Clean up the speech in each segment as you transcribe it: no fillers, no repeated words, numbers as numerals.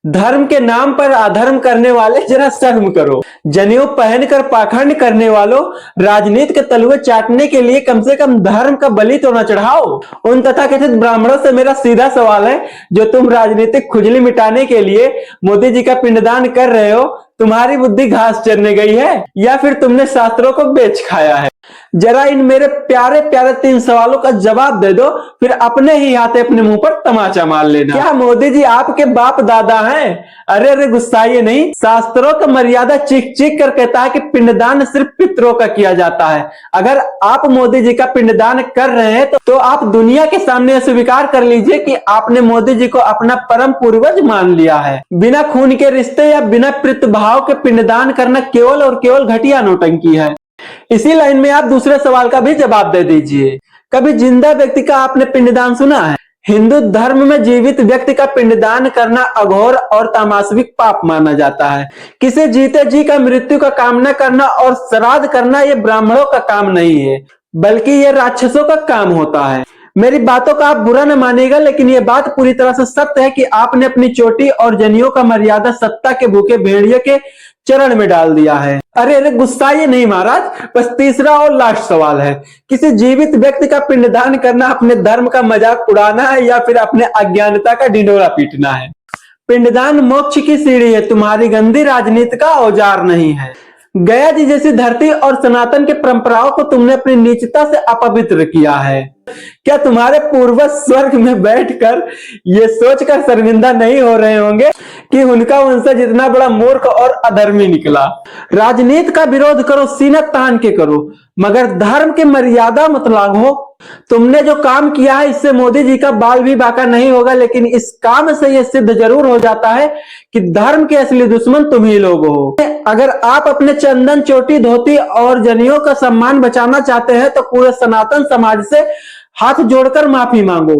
धर्म के नाम पर अधर्म करने वाले जरा शर्म करो। जनेऊ पहनकर पाखंड करने वालों, राजनीति के तलुए चाटने के लिए कम से कम धर्म का बलि तो न चढ़ाओ। उन तथाकथित ब्राह्मणों से मेरा सीधा सवाल है, जो तुम राजनीतिक खुजली मिटाने के लिए मोदी जी का पिंडदान कर रहे हो, तुम्हारी बुद्धि घास चरने गई है या फिर तुमने शास्त्रों को बेच खाया है? जरा इन मेरे प्यारे प्यारे 3 सवालों का जवाब दे दो, फिर अपने ही हाथे अपने मुंह पर तमाचा मार लेना। क्या मोदी जी आपके बाप दादा हैं? अरे अरे गुस्साइए नहीं। शास्त्रों का मर्यादा चीख चीख कर कहता है कि पिंडदान सिर्फ पितरों का किया जाता है। अगर आप मोदी जी का पिंडदान कर रहे हैं तो आप दुनिया के सामने स्वीकार कर लीजिए कि आपने मोदी जी को अपना परम पूर्वज मान लिया है। बिना खून के रिश्ते या बिना प्रीतभाव के पिंडदान करना केवल और केवल घटिया नौटंकी है। इसी लाइन में आप दूसरे सवाल का भी जवाब दे दीजिए। कभी जिंदा व्यक्ति का आपने पिंडदान सुना है? हिंदू धर्म में जीवित व्यक्ति का पिंडदान करना अघोर और तामसिक पाप माना जाता है। किसी जीते जी का मृत्यु का कामना करना और श्राद्ध करना ये ब्राह्मणों का काम नहीं है, बल्कि ये राक्षसों का काम होता है। मेरी बातों का आप बुरा न मानिएगा, लेकिन ये बात पूरी तरह से सत्य है कि आपने अपनी चोटी और जनेऊ का मर्यादा सत्ता के भूखे भेड़िए के चरण में डाल दिया है। अरे अरे गुस्साइए नहीं महाराज। बस तीसरा और लास्ट सवाल है, किसी जीवित व्यक्ति का पिंडदान करना अपने धर्म का मजाक उड़ाना है या फिर अपने अज्ञानता का ढिंढोरा पीटना है? पिंडदान मोक्ष की सीढ़ी है, तुम्हारी गंदी राजनीति का औजार नहीं है। गया जी जैसी धरती और सनातन के परंपराओं को तुमने अपनी नीचता से अपवित्र किया है। क्या तुम्हारे पूर्वज स्वर्ग में बैठकर ये सोचकर शर्मिंदा नहीं हो रहे होंगे कि उनका वंशज इतना बड़ा मूर्ख और अधर्मी निकला? राजनीति का विरोध करो, सीना तान के करो, मगर धर्म की मर्यादा मत लांघो। तुमने जो काम किया है इससे मोदी जी का बाल भी बांका नहीं होगा, लेकिन इस काम से यह सिद्ध जरूर हो जाता है कि धर्म के असली दुश्मन तुम ही लोग हो। अगर आप अपने चंदन, चोटी, धोती और जनेऊ का सम्मान बचाना चाहते हैं तो पूरे सनातन समाज से हाथ जोड़कर माफी मांगो,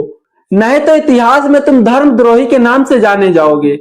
नहीं तो इतिहास में तुम धर्मद्रोही के नाम से जाने जाओगे।